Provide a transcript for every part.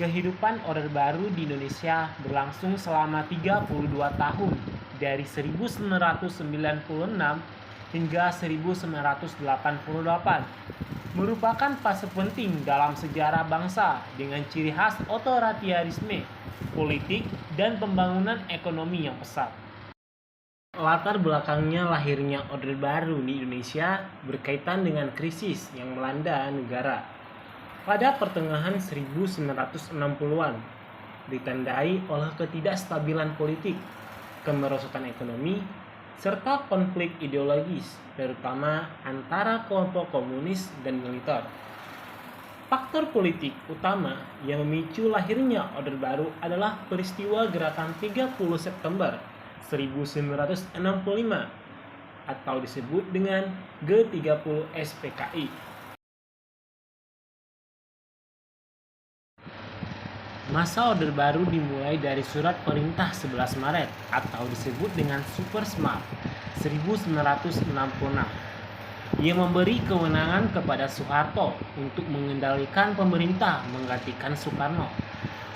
Kehidupan Orde Baru di Indonesia berlangsung selama 32 tahun dari 1996 hingga 1988. Merupakan fase penting dalam sejarah bangsa dengan ciri khas otoritarianisme, politik, dan pembangunan ekonomi yang pesat. Latar belakangnya lahirnya Orde Baru di Indonesia berkaitan dengan krisis yang melanda negara pada pertengahan 1960-an, ditandai oleh ketidakstabilan politik, kemerosotan ekonomi, serta konflik ideologis, terutama antara kelompok komunis dan militer. Faktor politik utama yang memicu lahirnya Orde Baru adalah peristiwa Gerakan 30 September 1965 atau disebut dengan G30 SPKI. Masa Orde Baru dimulai dari Surat Perintah 11 Maret atau disebut dengan Supersmart 1966 yang memberi kewenangan kepada Soeharto untuk mengendalikan pemerintah menggantikan Soekarno.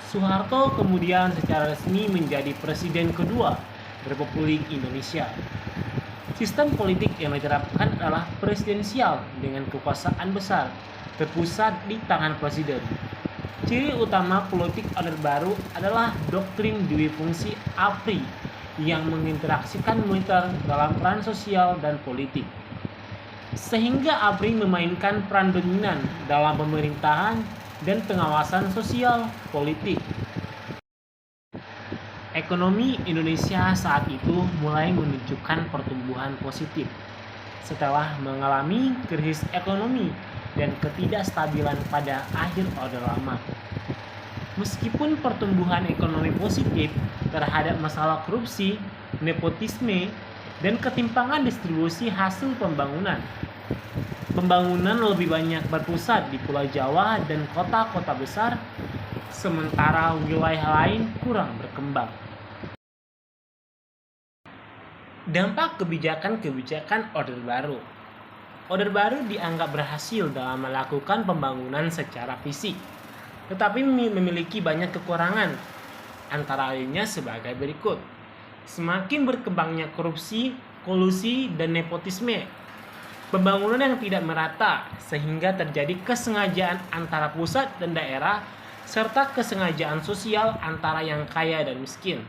Soeharto kemudian secara resmi menjadi Presiden kedua Republik Indonesia. Sistem politik yang diterapkan adalah presidensial dengan kekuasaan besar terpusat di tangan presiden. Ciri utama politik Orde Baru adalah doktrin duifungsi ABRI yang menginteraksikan militer dalam peran sosial dan politik. Sehingga ABRI memainkan peran dominan dalam pemerintahan dan pengawasan sosial politik. Ekonomi Indonesia saat itu mulai menunjukkan pertumbuhan positif setelah mengalami krisis ekonomi dan ketidakstabilan pada akhir Orde Lama. Meskipun pertumbuhan ekonomi positif terhadap masalah korupsi, nepotisme, dan ketimpangan distribusi hasil pembangunan. Pembangunan lebih banyak berpusat di Pulau Jawa dan kota-kota besar, sementara wilayah lain kurang berkembang. Dampak kebijakan-kebijakan Orde Baru. Orde Baru dianggap berhasil dalam melakukan pembangunan secara fisik, tetapi memiliki banyak kekurangan, antara lainnya sebagai berikut. Semakin berkembangnya korupsi, kolusi, dan nepotisme. Pembangunan yang tidak merata, sehingga terjadi kesengajaan antara pusat dan daerah, serta kesengajaan sosial antara yang kaya dan miskin.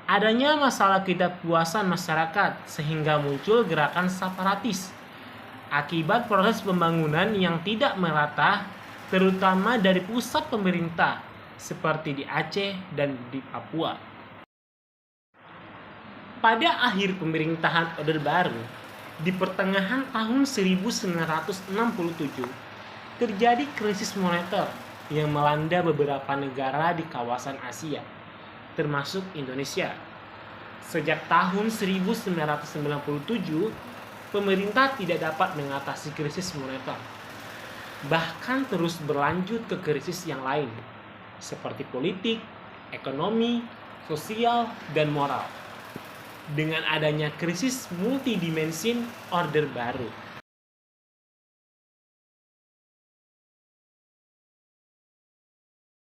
Adanya masalah ketidakpuasan masyarakat, sehingga muncul gerakan separatis akibat proses pembangunan yang tidak merata, terutama dari pusat pemerintah seperti di Aceh dan di Papua. Pada akhir pemerintahan Orde Baru, di pertengahan tahun 1967, terjadi krisis moneter yang melanda beberapa negara di kawasan Asia, termasuk Indonesia. Sejak tahun 1997, pemerintah tidak dapat mengatasi krisis moneter, bahkan terus berlanjut ke krisis yang lain, seperti politik, ekonomi, sosial, dan moral. Dengan adanya krisis multidimensi Orde Baru,